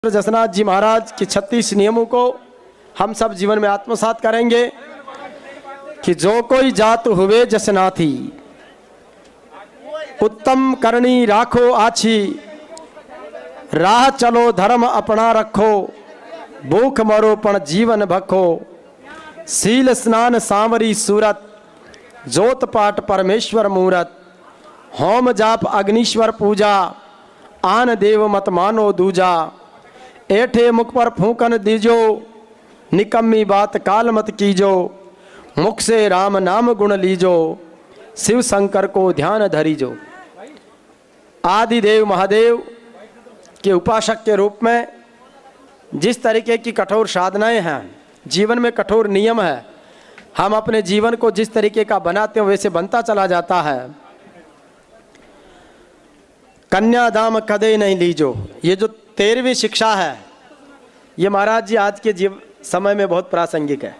जसनाथ जी महाराज के 36 नियमों को हम सब जीवन में आत्मसात करेंगे कि जो कोई जात हुए जसनाथी, उत्तम करनी राखो आछी, राह चलो धर्म अपना रखो, भूख मरो पण जीवन भखो, सील स्नान सांवरी सूरत, जोत पाठ परमेश्वर मूरत, होम जाप अग्निश्वर पूजा, आन देव मत मानो दूजा, ऐठे मुख पर फूकन दीजो, निकम्मी बात काल मत कीजो, मुख से राम नाम गुण लीजो, शिव शंकर को ध्यान धरीजो। आदि देव महादेव के उपासक के रूप में जिस तरीके की कठोर साधनाएं हैं, जीवन में कठोर नियम है, हम अपने जीवन को जिस तरीके का बनाते हैं वैसे बनता चला जाता है। कन्या दाम कदे नहीं लीजो, ये जो 13वीं शिक्षा है, ये महाराज जी आज के समय में बहुत प्रासंगिक है।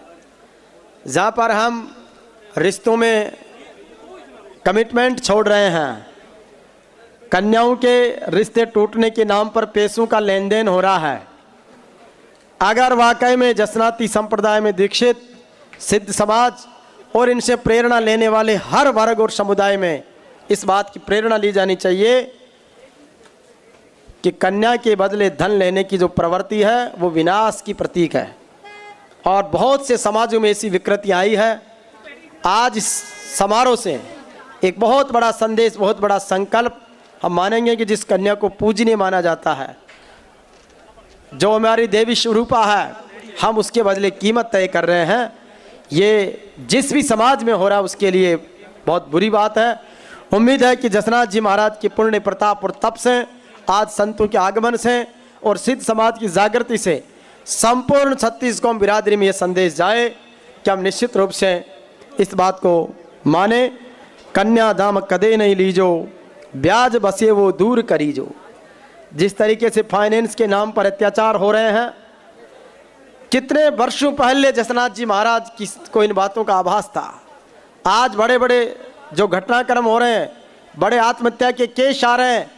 जहाँ पर हम रिश्तों में कमिटमेंट छोड़ रहे हैं, कन्याओं के रिश्ते टूटने के नाम पर पैसों का लेन देन हो रहा है। अगर वाकई में जसनाती संप्रदाय में दीक्षित सिद्ध समाज और इनसे प्रेरणा लेने वाले हर वर्ग और समुदाय में इस बात की प्रेरणा ली जानी चाहिए कि कन्या के बदले धन लेने की जो प्रवृत्ति है वो विनाश की प्रतीक है। और बहुत से समाजों में ऐसी विकृति आई है। आज इस समारोह से एक बहुत बड़ा संदेश, बहुत बड़ा संकल्प हम मानेंगे कि जिस कन्या को पूजनीय माना जाता है, जो हमारी देवी स्वरूपा है, हम उसके बदले कीमत तय कर रहे हैं। ये जिस भी समाज में हो रहा है उसके लिए बहुत बुरी बात है। उम्मीद है कि जसनाथ जी महाराज के पुण्य प्रताप और तप से, आज संतों के आगमन से और सिद्ध समाज की जागृति से संपूर्ण 36 कौम बिरादरी में यह संदेश जाए कि हम निश्चित रूप से इस बात को माने। कन्या दाम कदे नहीं लीजो, ब्याज बसे वो दूर करीजो। जिस तरीके से फाइनेंस के नाम पर अत्याचार हो रहे हैं, कितने वर्षों पहले जसनाथ जी महाराज को इन बातों का आभास था। आज बड़े बड़े जो घटनाक्रम हो रहे हैं, बड़े आत्महत्या के केस आ रहे हैं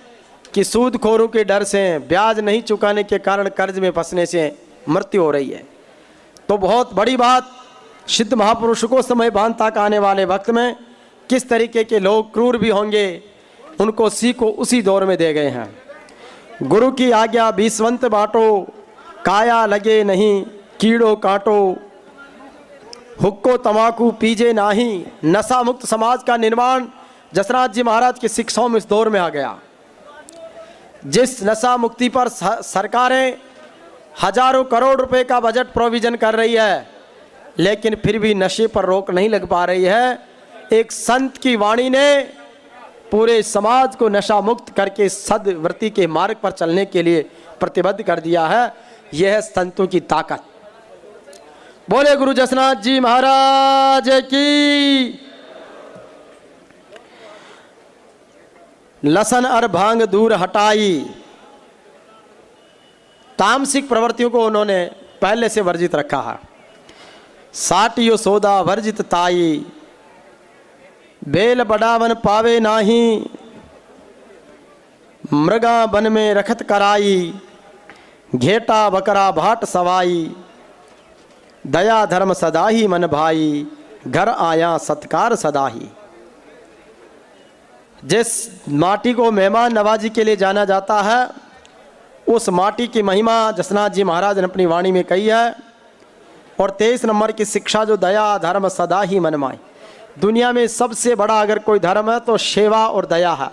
कि सूदखोरों के डर से, ब्याज नहीं चुकाने के कारण कर्ज में फंसने से मृत्यु हो रही है। तो बहुत बड़ी बात, सिद्ध महापुरुषों को समय भान तक आने वाले वक्त में किस तरीके के लोग क्रूर भी होंगे, उनको सीखो उसी दौर में दे गए हैं। गुरु की आज्ञा बीसवंत बांटो, काया लगे नहीं कीड़ो काटो, हुक्को तमाकू पीजे नाही। नशा मुक्त समाज का निर्माण जसनाथ जी महाराज की शिक्षाओं में इस दौर में आ गया। जिस नशा मुक्ति पर सरकारें हजारों करोड़ रुपए का बजट प्रोविजन कर रही है, लेकिन फिर भी नशे पर रोक नहीं लग पा रही है। एक संत की वाणी ने पूरे समाज को नशा मुक्त करके सद्वृत्ति के मार्ग पर चलने के लिए प्रतिबद्ध कर दिया है। यह है संतों की ताकत। बोले गुरु जसनाथ जी महाराज की। लसन और भांग दूर हटाई, तामसिक प्रवृत्तियों को उन्होंने पहले से वर्जित रखा है। साटियो सौदा वर्जित ताई, बेल बड़ावन पावे नाही, मृगा बन में रखत कराई, घेटा बकरा भाट सवाई, दया धर्म सदाही मन भाई, घर आया सत्कार सदाही। जिस माटी को मेहमान नवाजी के लिए जाना जाता है, उस माटी की महिमा जसनाथ जी महाराज ने अपनी वाणी में कही है। और 23 नंबर की शिक्षा जो दया धर्म सदा ही मन माई। दुनिया में सबसे बड़ा अगर कोई धर्म है तो सेवा और दया है।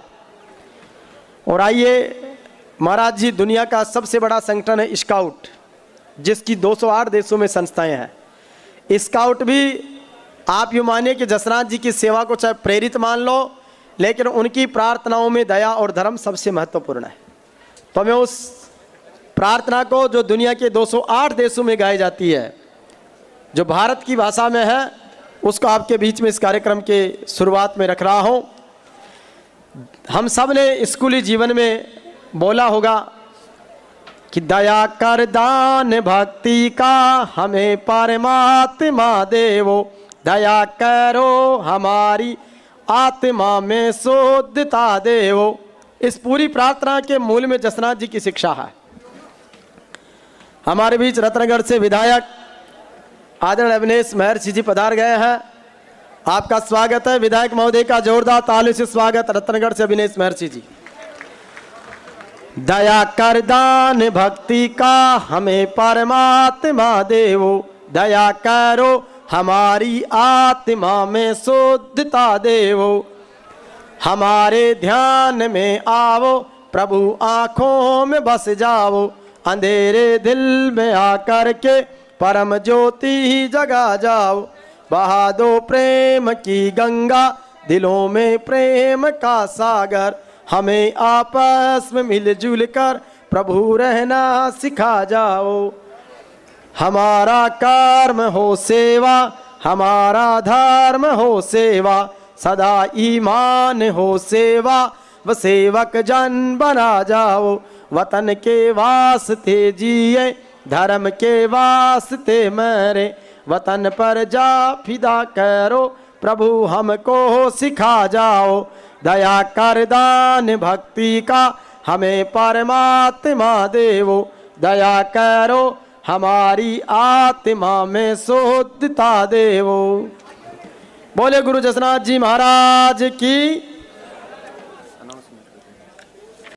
और आइए महाराज जी, दुनिया का सबसे बड़ा संगठन है स्काउट, जिसकी 208 देशों में संस्थाएं हैं। स्काउट भी आप यूँ मानिए कि जसनाथ जी की सेवा को चाहे प्रेरित मान लो, लेकिन उनकी प्रार्थनाओं में दया और धर्म सबसे महत्वपूर्ण है। तो हमें उस प्रार्थना को जो दुनिया के 208 देशों में गाई जाती है, जो भारत की भाषा में है, उसको आपके बीच में इस कार्यक्रम के शुरुआत में रख रहा हूँ। हम सब ने स्कूली जीवन में बोला होगा कि दया कर दान भक्ति का हमें परमात्मा देवो, दया करो हमारी आत्मा में शुद्धता देवो। इस पूरी प्रार्थना के मूल में जसनाथ जी की शिक्षा है। हमारे बीच रत्नगढ़ से विधायक आदरणीय अविनेश महर्षि जी पधार गए हैं। आपका स्वागत है। विधायक महोदय का जोरदार ताली से स्वागत। रत्नगढ़ से अविनेश महर्षि जी। दया कर दान भक्ति का हमें परमात्मा देवो, दया करो हमारी आत्मा में शुद्धता देवो। हमारे ध्यान में आवो प्रभु, आंखों में बस जाओ, अंधेरे दिल में आकर के परम ज्योति जगा जाओ। बहा दो प्रेम की गंगा, दिलों में प्रेम का सागर, हमें आपस में मिलजुल कर प्रभु रहना सिखा जाओ। हमारा कर्म हो सेवा, हमारा धर्म हो सेवा, सदा ईमान हो सेवा, व सेवक जन बना जाओ। वतन के वास्ते जिए, धर्म के वास्ते मरे, वतन पर जा फिदा करो प्रभु हमको सिखा जाओ। दया कर दान भक्ति का हमें परमात्मा देवो, दया करो हमारी आत्मा में शुद्धता देवो। बोले गुरु जसनाथ जी महाराज की।